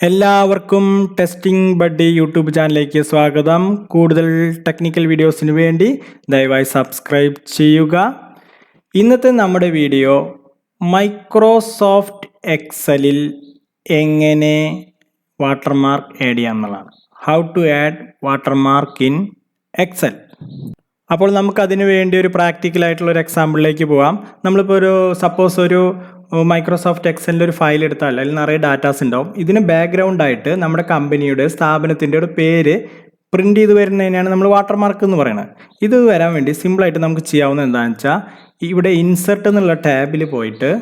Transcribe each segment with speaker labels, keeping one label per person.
Speaker 1: എല്ലാവർക്കും testing buddy YouTube ചാനലിലേക്ക് സ്വാഗതം. കൂടുതൽ ടെക്നിക്കൽ വീഡിയോസിന് വേണ്ടി ദയവായി സബ്സ്ക്രൈബ് ചെയ്യുക. ഇന്നത്തെ നമ്മുടെ വീഡിയോ മൈക്രോസോഫ്റ്റ് എക്സലിൽ എങ്ങനെ വാട്ടർമാർക്ക് ആഡ് ചെയ്യാം എന്നുള്ളതാണ്. How to add watermark in Excel. അപ്പോൾ നമുക്ക് അതിനു വേണ്ടി ഒരു പ്രാക്ടിക്കലായിട്ടുള്ള ഒരു എക്സാമ്പിളിലേക്ക് പോകാം. നമ്മളിപ്പോൾ സപ്പോസ് ഒരു മൈക്രോസോഫ്റ്റ് എക്സലിൻ്റെ ഒരു ഫയൽ എടുത്താൽ അതിൽ നിറയെ ഡാറ്റാസ് ഉണ്ടാവും. ഇതിന് ബാക്ക്ഗ്രൗണ്ടായിട്ട് നമ്മുടെ കമ്പനിയുടെ സ്ഥാപനത്തിൻ്റെ ഒരു പേര് പ്രിൻ്റ് ചെയ്ത് വരുന്നതിനാണ് നമ്മൾ വാട്ടർമാർക്ക് എന്ന് പറയുന്നത്. ഇത് വരാൻ വേണ്ടി സിമ്പിളായിട്ട് നമുക്ക് ചെയ്യാവുന്നത് എന്താണെന്ന് വെച്ചാൽ, ഇവിടെ ഇൻസെർട്ട് എന്നുള്ള ടാബിൽ പോയിട്ട്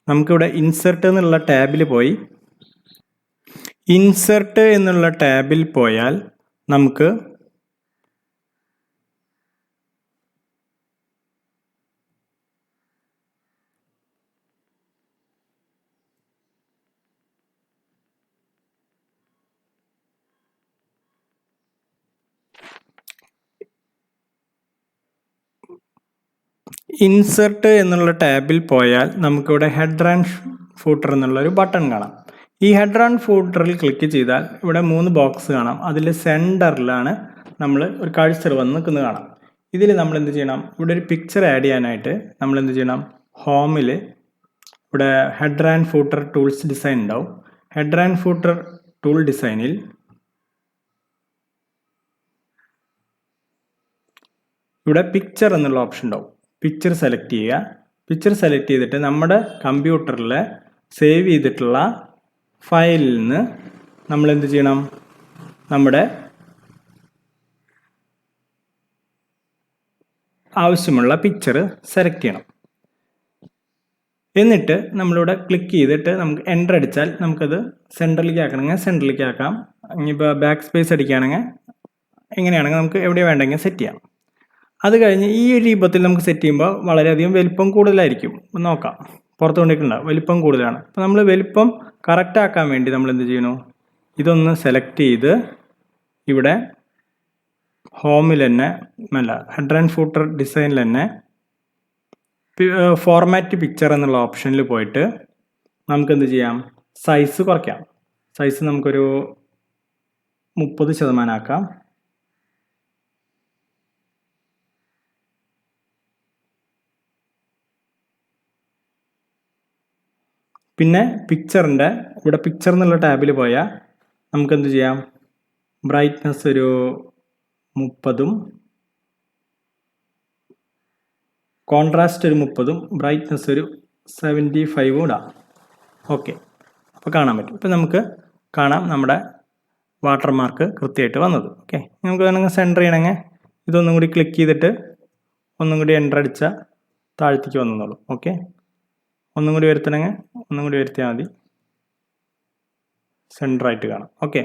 Speaker 1: നമുക്കിവിടെ ഇൻസെർട്ട് എന്നുള്ള ടാബിൽ പോയാൽ നമുക്ക് ഇൻസെർട്ട് എന്നുള്ള ടാബിൽ പോയാൽ നമുക്കിവിടെ ഹെഡർ ആൻഡ് ഫൂട്ടർ എന്നുള്ളൊരു ബട്ടൺ കാണാം. ഈ ഹെഡർ ആൻഡ് ഫൂട്ടറിൽ ക്ലിക്ക് ചെയ്താൽ ഇവിടെ 3 ബോക്സ് കാണാം. അതിൽ സെൻറ്ററിലാണ് നമ്മൾ ഒരു കഴ്സർ വന്ന് നിൽക്കുന്നത് കാണാം. ഇതിൽ നമ്മൾ എന്ത് ചെയ്യണം, ഇവിടെ ഒരു പിക്ചർ ആഡ് ചെയ്യാനായിട്ട് നമ്മൾ എന്ത് ചെയ്യണം, ഹോമിൽ ഇവിടെ header and footer tools design ഉണ്ടാവും. ഹെഡർ ആൻഡ് ഫൂട്ടർ ടൂൾ ഡിസൈനിൽ ഇവിടെ പിക്ചർ എന്നുള്ള ഓപ്ഷൻ ഉണ്ടാവും. പിക്ചർ സെലക്ട് ചെയ്യുക. പിക്ചർ സെലക്ട് ചെയ്തിട്ട് നമ്മുടെ കമ്പ്യൂട്ടറിൽ സേവ് ചെയ്തിട്ടുള്ള ഫയലിൽ നിന്ന് നമ്മൾ എന്ത് ചെയ്യണം, നമ്മുടെ ആവശ്യമുള്ള പിക്ചർ സെലക്ട് ചെയ്യണം. എന്നിട്ട് നമ്മളിവിടെ ക്ലിക്ക് ചെയ്തിട്ട് നമുക്ക് എൻ്റർ അടിച്ചാൽ നമുക്കത് സെൻറ്ററിലേക്ക് ആക്കണമെങ്കിൽ സെൻറ്ററിലേക്ക് ആക്കാം. ഇനിയിപ്പോൾ ബാക്ക് സ്പേസ് അടിക്കുകയാണെങ്കിൽ എങ്ങനെയാണെങ്കിൽ നമുക്ക് എവിടെ വേണ്ടെങ്കിൽ സെറ്റ് ചെയ്യാം. അത് കഴിഞ്ഞ് ഈ ഒരു രൂപത്തിൽ നമുക്ക് സെറ്റ് ചെയ്യുമ്പോൾ വളരെയധികം വലിപ്പം കൂടുതലായിരിക്കും. നോക്കാം, പുറത്ത് കൊണ്ടിരിക്കുന്നുണ്ട്, വലിപ്പം കൂടുതലാണ്. അപ്പോൾ നമ്മൾ വലിപ്പം കറക്റ്റ് ആക്കാൻ വേണ്ടി നമ്മൾ എന്ത് ചെയ്യണു, ഇതൊന്ന് സെലക്ട് ചെയ്ത് ഇവിടെ ഹോമിൽ തന്നെ ഹെഡർ ആൻഡ് ഫൂട്ടർ ഡിസൈനിൽ തന്നെ ഫോർമാറ്റ് പിക്ചർ എന്നുള്ള ഓപ്ഷനിൽ പോയിട്ട് നമുക്ക് എന്ത് ചെയ്യാം, സൈസ് കുറയ്ക്കാം. സൈസ് നമുക്കൊരു 30% ആക്കാം. പിന്നെ പിക്ചറിൻ്റെ ഇവിടെ പിക്ചർ എന്നുള്ള ടാബിൽ പോയാൽ നമുക്കെന്ത് ചെയ്യാം, ബ്രൈറ്റ്നസ് ഒരു 30ഉം കോൺട്രാസ്റ്റ് ഒരു 30ഉം ബ്രൈറ്റ്നസ് ഒരു 75ഉം ഇടാം. ഓക്കെ, അപ്പോൾ കാണാൻ പറ്റും. ഇപ്പോൾ നമുക്ക് കാണാം നമ്മുടെ വാട്ടർമാർക്ക് കൃത്യമായിട്ട് വന്നത്. ഓക്കെ, നമുക്ക് വേണമെങ്കിൽ സെൻറ്റർ ചെയ്യണമെങ്കിൽ ഇതൊന്നും കൂടി ക്ലിക്ക് ചെയ്തിട്ട് ഒന്നും കൂടി എൻ്റർ അടിച്ചാൽ താഴത്തേക്ക് വന്നോളൂ. ഓക്കെ, ഒന്നും കൂടി വരുത്തണമെങ്കിൽ ഒന്നും കൂടി വരുത്തിയാൽ മതി, സെൻറ്ററായിട്ട് കാണാം. ഓക്കെ,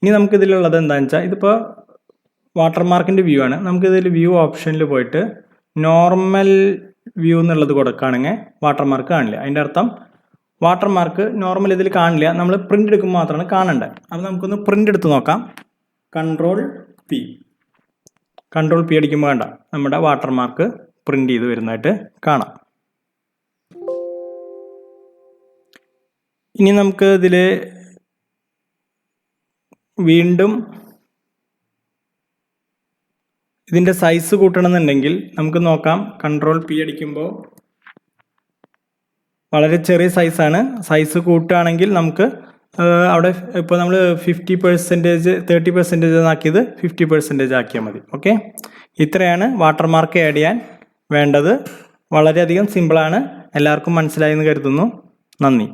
Speaker 1: ഇനി നമുക്കിതിലുള്ളത് എന്താണെന്ന് വെച്ചാൽ, ഇതിപ്പോൾ വാട്ടർമാർക്കിൻ്റെ വ്യൂ ആണ്. നമുക്കിതിൽ വ്യൂ ഓപ്ഷനിൽ പോയിട്ട് നോർമൽ വ്യൂ എന്നുള്ളത് കൊടുക്കുകയാണെങ്കിൽ വാട്ടർമാർക്ക് കാണില്ല. അതിൻ്റെ അർത്ഥം വാട്ടർമാർക്ക് നോർമൽ ഇതിൽ കാണില്ല, നമ്മൾ പ്രിൻ്റ് എടുക്കുമ്പോൾ മാത്രമാണ് കാണേണ്ടത്. അപ്പോൾ നമുക്കൊന്ന് പ്രിൻ്റ് എടുത്ത് നോക്കാം. കൺട്രോൾ പി അടിക്കുമ്പോൾ വേണ്ട, നമ്മുടെ വാട്ടർമാർക്ക് പ്രിൻ്റ് ചെയ്ത് വരുന്നതായിട്ട് കാണാം. ഇനി നമുക്ക് ഇതിൽ വീണ്ടും ഇതിൻ്റെ സൈസ് കൂട്ടണമെന്നുണ്ടെങ്കിൽ നമുക്ക് നോക്കാം. കൺട്രോൾ പി അടിക്കുമ്പോൾ വളരെ ചെറിയ സൈസാണ്. സൈസ് കൂട്ടുകയാണെങ്കിൽ നമുക്ക് അവിടെ ഇപ്പോൾ നമ്മൾ 50%, 30% ആക്കിയത് 50% ആക്കിയാൽ മതി. ഓക്കെ, ഇത്രയാണ് വാട്ടർമാർക്ക് ആഡ് ചെയ്യാൻ വേണ്ടത്. വളരെയധികം സിമ്പിളാണ്. എല്ലാവർക്കും മനസ്സിലായെന്ന് കരുതുന്നു. നന്ദി.